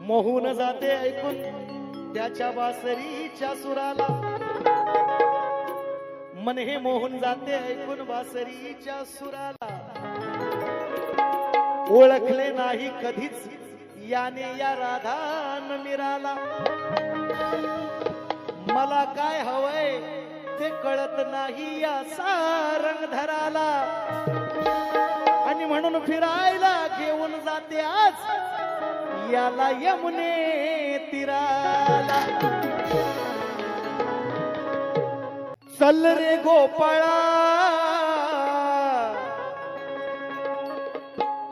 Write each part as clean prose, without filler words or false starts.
मोहून जाते ऐकून त्याच्या बासरीच्या सुराला, मन हे मोहून जाते ऐकून बासरीच्या सुराला. ओळखले नाही कधीच याने या राधान मीराला. मला काय हवंय ते कळत नाही या सारंगधराला. आणि म्हणून फिरायला घेऊन जाते आज याला यमुने तीराला. चल रे गोपाळा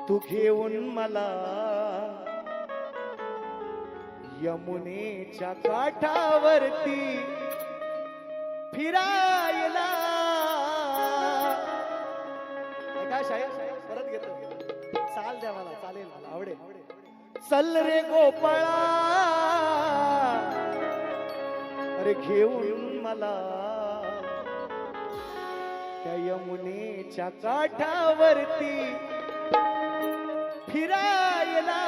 तू घेऊन मला यमुनेच्या काठावरती फिरायला. काय शायर परत घेतो, चाल द्या मला, चालेल, मला आवडेल. चल रे गोपाळा अरे घेऊन मला त्या यमुनेच्या काठावरती फिरायला.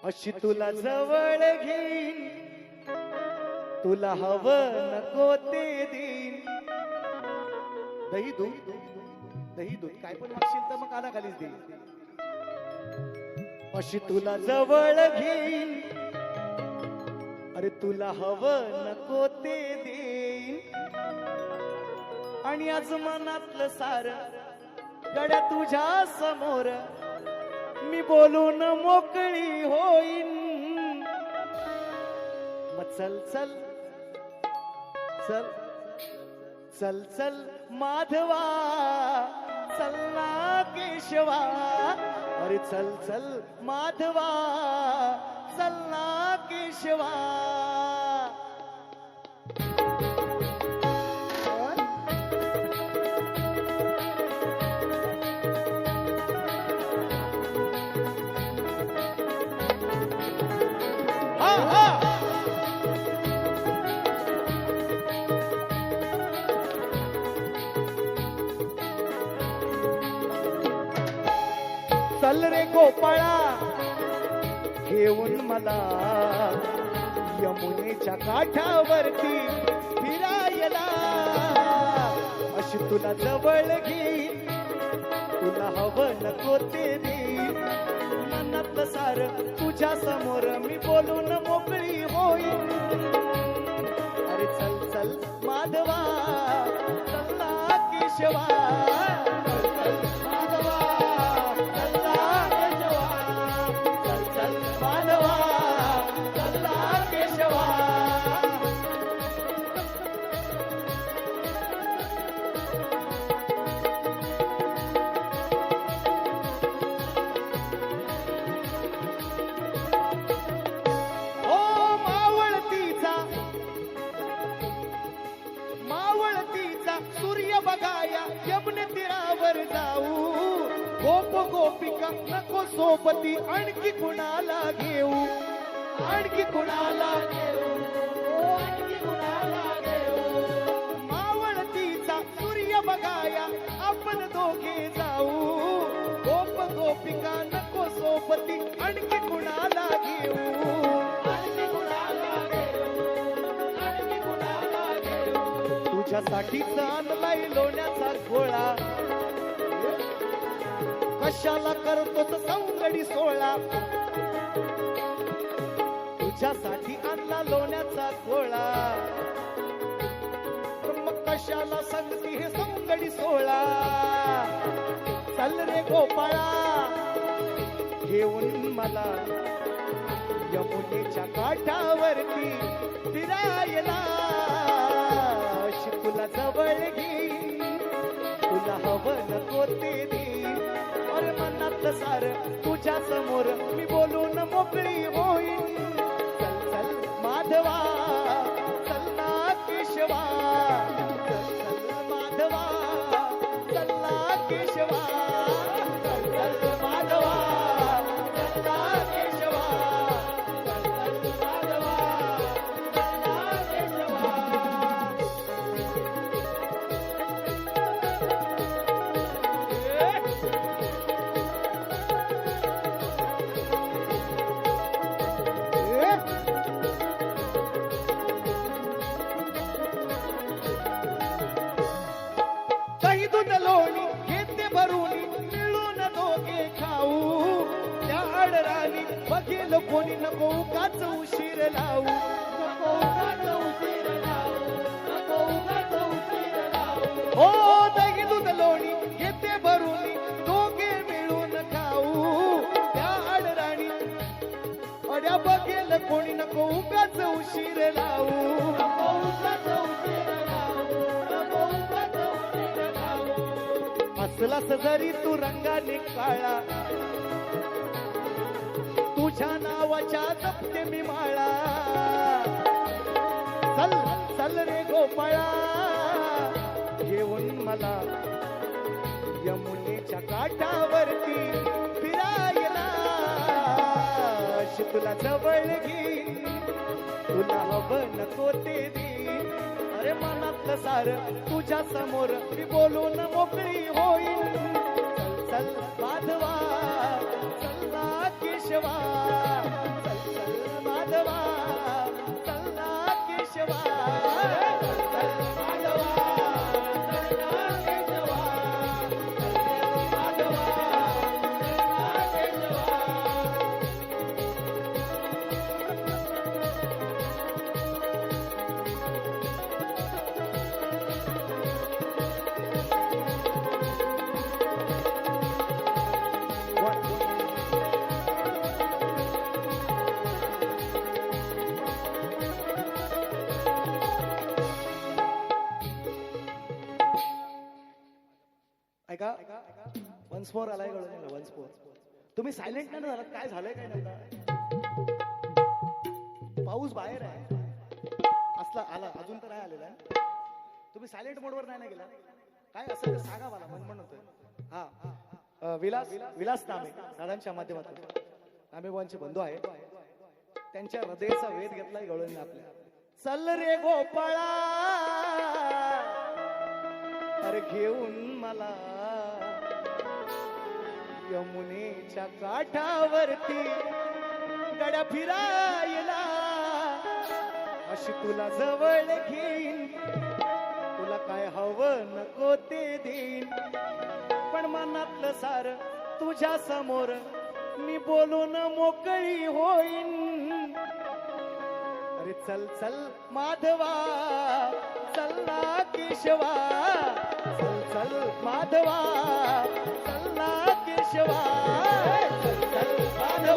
अशी तुला जवळ घेईन, तुला हवं नको ते देईन. दही दूध, दही दूध काय पण मागशील तर मग कानाखालीच देईन. अशी तुला जवळ घेईन, अरे तुला हवं नको ते देईन. आणि आज मनातलं सार गड्या तुझ्या समोर मी बोलून मोकळी होईन. मग चल चल चल चल चल माधवा, चल ना केशवा. अरे चल चल माधवा, चल ना केशवा. चल रे गोपाळा घेऊन मला यमुनेच्या काठावरती फिरायला. अशी तुला जवळ घेईन, तुला हवं नको ते देईन. मनातलं सार तुझ्या समोर मी बोलून मोकळी होईन. अरे चल चल माधवा, चल ना केशवा. सूर्य बघाया यमुने तीरावर जाऊ. गोप गोपिका नको सोबती आणखी कुणाला घेऊ, आणखी कुणाला घेऊ, आणखी कुणाला घेऊ. मावळतीचा सूर्य बघाया आपण दोघे जाऊ. गोप गोपिका नको सोबती आणखी कुणाला घेऊ, आणखी कुणाला घेऊ, आणखी कुणाला घेऊ. तुझ्यासाठी आणलाय लोण्याचा गोळा, कशाला करतोस सौंदडी सोळा. तुझ्यासाठी आणला लोण्याचा गोळा, मग कशाला सांगती हे सौंदडी सोळा. चल रे गोपाळा घेऊन मला यमुनेच्या काठावरती फिरायला. तुला जवळ घेईन, तुला हवं नको ते देईन. अरे मनातलं सार तुझ्या समोर मी बोलून मोकळी होईन. चल चल माधवा, चल ना केशवा. चल चल माधवा, चल ना केशवा. चल चल माधवा, चल ना केशवा. चल चल माधवा, चल ना केशवा. बघेल कोणी नको उगाच उशीर लावू नको उगाच उशीर लावू नको उगाच उशीर लावू हो दही दूध लोणी घेते भरून दोघे मिळून खाऊ त्या अडराणी अड्या बघेल कोणी नको उगाच उशीर लावू नको उगाच उशीर लावू नको उगाच उशीर लावू असलास जरी तू रंगाने काळा तुझ्या नावाच्या जपते मी माळा चल चल रे गोपाळा घेऊन मला यमुनेच्या काठावरती फिरायला तुला जवळ घेईन तुला हवं नको ते देईन अरे मनातलं सार तुझ्या समोर मी बोलून मोकळी होईन चल चल माधवा चल्ला केशवा चल चल माधवा चल्ला केशवा चल चल माधवा चल्ला केशवा चल माधवा चल्ला केशवा ऐका वन्स मोर आलाय कळलं वन्स मोर तुम्ही सायलेंट नाही झालात काय झालंय काय नाही पाऊस बाहेर आहे असला आला अजून तर नाही आलेला आहे तुम्ही सायलेंट मोडवर नाही ना गेला काय असं ते सांगा मला मन होतोय हा विलास विलास नामे दादांच्या माध्यमातून नामेगोवांचे बंधू आहे त्यांच्या हृदयाचा वेध घेतलाय गवळणी आपल्या चल रे गोपाळा अरे घेऊन मला यमुनेच्या काठावरती गड्या फिरायला अशी तुला जवळ घेईन तुला काय हवं नको ते देईन पण मनातलं सार तुझ्या समोर मी बोलून मोकळी होईन अरे चल चल माधवा चल्ला केशवा चल चल माधवा चल्ला केशवा चल चल माधवा